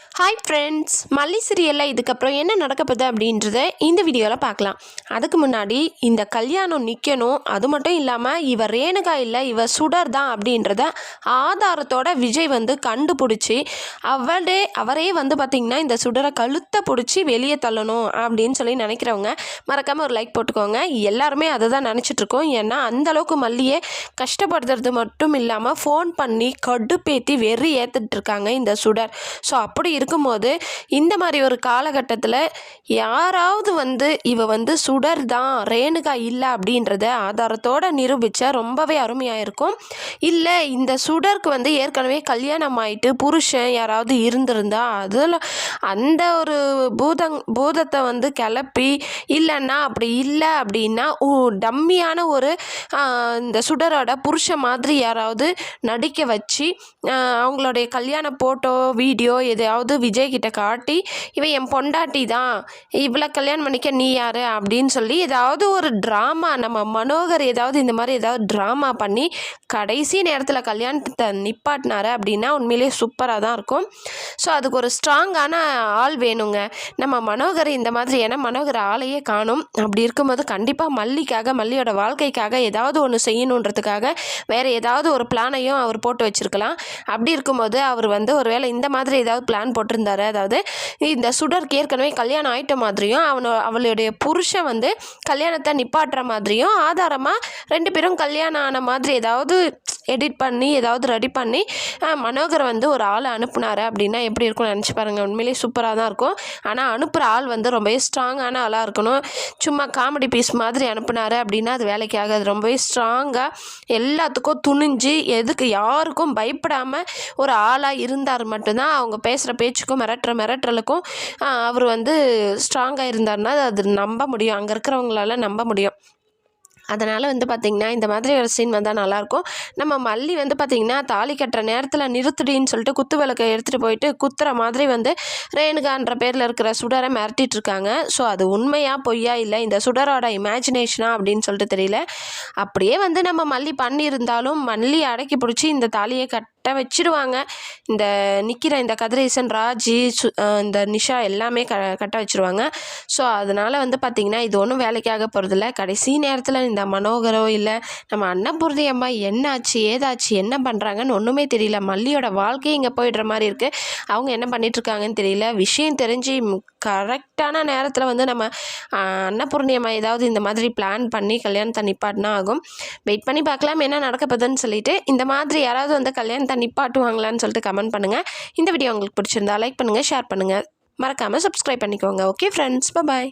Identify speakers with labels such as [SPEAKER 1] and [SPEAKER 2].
[SPEAKER 1] Hi friends, மல்லி சீரியலில் இதுக்கப்புறம் என்ன நடக்க போகுது அப்படின்றத இந்த வீடியோவில் பார்க்கலாம். அதுக்கு முன்னாடி இந்த கல்யாணம் நிற்கணும், அது மட்டும் இல்லாமல் இவர் ரேணுகா இல்லை இவர் சுடர் தான் அப்படின்றத ஆதாரத்தோட விஜய் வந்து கண்டுபிடிச்சி அவரே வந்து பார்த்திங்கன்னா இந்த சுடரை கழுத்தை பிடிச்சி வெளியே தள்ளணும் அப்படின்னு சொல்லி நினைக்கிறவங்க மறக்காமல் ஒரு லைக் போட்டுக்கோங்க. எல்லாருமே அதை தான் நினச்சிட்ருக்கோம். ஏன்னா அந்தளவுக்கு மல்லியை கஷ்டப்படுத்துறது மட்டும் இல்லாமல் ஃபோன் பண்ணி கடுப்பேற்றி வெறி ஏற்றுட்ருக்காங்க இந்த சுடர். ஸோ அப்படி இருக்கும்போது இந்த மாதிரி ஒரு காலகட்டத்தில் யாராவது வந்து இவ வந்து சுடர் தான் ரேணுகா இல்லை அப்படின்றத ஆதாரத்தோடு நிரூபித்தா ரொம்பவே அருமையாக இருக்கும். இல்லை இந்த சுடருக்கு வந்து ஏற்கனவே கல்யாணம் ஆகிட்டு புருஷன் யாராவது இருந்திருந்தா அதில் அந்த ஒரு பூதத்தை வந்து கிளப்பி இல்லைன்னா அப்படி இல்லை அப்படின்னா டம்மியான ஒரு இந்த சுடரோட புருஷன் மாதிரி யாராவது நடிக்க வச்சு அவங்களுடைய கல்யாண ஃபோட்டோ வீடியோ எதையாவது விஜய்கிட்ட காட்டி இவன் என் பொண்டாட்டி தான், இவ்வளோ கல்யாணம் பண்ணிக்க நீ யாரு அப்படின்னு சொல்லி ஏதாவது ஒரு ட்ராமா நம்ம மனோகர் ஏதாவது இந்த மாதிரி ஏதாவது ட்ராமா பண்ணி கடைசி நேரத்தில் கல்யாணத்தை நிப்பாட்டினாரு அப்படின்னா உண்மையிலேயே சூப்பராக தான் இருக்கும். ஸோ அதுக்கு ஒரு ஸ்ட்ராங்கான ஆள் வேணுங்க நம்ம மனோகர். இந்த மாதிரி ஏன்னா மனோகர் ஆளையே காணும். அப்படி இருக்கும்போது கண்டிப்பாக மல்லியோட வாழ்க்கைக்காக ஏதாவது ஒன்று செய்யணுன்றதுக்காக வேறு ஏதாவது ஒரு பிளானையும் அவர் போட்டு வச்சுருக்கலாம். அப்படி இருக்கும்போது அவர் வந்து ஒருவேளை இந்த மாதிரி ஏதாவது பிளான் போட்டிருந்தாரு, அதாவது இந்த சுடருக்கு ஏற்கனவே கல்யாணம் ஆயிட்ட மாதிரியும் அவளுடைய புருஷன் வந்து கல்யாணத்தை நிப்பாட்டுற மாதிரியும் ஆதாரமாக 2 பேரும் கல்யாணம் ஆன மாதிரி ஏதாவது எடிட் பண்ணி ஏதாவது ரெடி பண்ணி மனோகர் வந்து ஒரு ஆளை அனுப்புனாரு அப்படின்னா எப்படி இருக்கும்னு நினச்சி பாருங்கள். உண்மையிலேயே சூப்பராக தான் இருக்கும். ஆனால் அனுப்புகிற ஆள் வந்து ரொம்பவே ஸ்ட்ராங்கான ஆளாக இருக்கணும். சும்மா காமெடி பீஸ் மாதிரி அனுப்புனாரு அப்படின்னா அது வேலைக்கு ஆகாது. ரொம்பவே ஸ்ட்ராங்காக எல்லாத்துக்கும் துணிஞ்சு எதுக்கு யாருக்கும் பயப்படாமல் ஒரு ஆளாக இருந்தார் மட்டும்தான் அவங்க பேசுகிற பேச்சுக்கும் மிரட்டலுக்கும் அவர் வந்து ஸ்ட்ராங்காக இருந்தார்னா அது நம்ப முடியும், அங்கே இருக்கிறவங்களால நம்ப முடியும். அதனால் வந்து பார்த்திங்கன்னா இந்த மாதிரி ஒரு சீன் வந்தால் நல்லாயிருக்கும். நம்ம மல்லி வந்து பார்த்திங்கன்னா தாலி கட்டுற நேரத்தில் நிறுத்துடின்னு சொல்லிட்டு குத்து விளக்கை எடுத்துகிட்டு போயிட்டு குத்துற மாதிரி வந்து ரேணுகான்ற பேரில் இருக்கிற சுடரை மிரட்டிகிட்ருக்காங்க. ஸோ அது உண்மையாக பொய்யா இல்லை இந்த சுடரோட இமேஜினேஷனா அப்படின்னு சொல்லிட்டு தெரியல. அப்படியே வந்து நம்ம மல்லி பண்ணியிருந்தாலும் மல்லி அடக்கி பிடிச்சி இந்த தாலியை கட்ட வச்சிடுவாங்க. இந்த நிற்கிற இந்த கதிரேசன் ராஜி இந்த நிஷா எல்லாமே கட்ட வச்சுருவாங்க. ஸோ அதனால் வந்து பார்த்திங்கன்னா இது ஒன்றும் வேலைக்காக போகிறதில்ல. கடைசி நேரத்தில் இந்த மனோகரோ இல்லை நம்ம அன்னபூர்ணி அம்மா என்னாச்சு ஏதாச்சு என்ன பண்ணுறாங்கன்னு ஒன்றுமே தெரியல. மல்லியோட வாழ்க்கையும் இங்கே போயிடுற மாதிரி இருக்குது. அவங்க என்ன பண்ணிகிட்ருக்காங்கன்னு தெரியல. விஷயம் தெரிஞ்சு கரெக்டான நேரத்தில் வந்து நம்ம அன்னபூர்ணி அம்மா ஏதாவது இந்த மாதிரி பிளான் பண்ணி கல்யாணத்தை நிப்பாட்டினா ஆகும். வெயிட் பண்ணி பார்க்கலாம் என்ன நடக்க போகுதுன்னு சொல்லிட்டு. இந்த மாதிரி யாராவது வந்து கல்யாணத்தை நிப்பாட்டுவாங்களான்னு சொல்லிட்டு கமெண்ட் பண்ணுங்கள். இந்த வீடியோ உங்களுக்கு பிடிச்சிருந்தா லைக் பண்ணுங்கள், ஷேர் பண்ணுங்கள், மறக்காமல் சப்ஸ்கிரைப் பண்ணிக்கோங்க. ஓகே ஃப்ரெண்ட்ஸ், பாய்.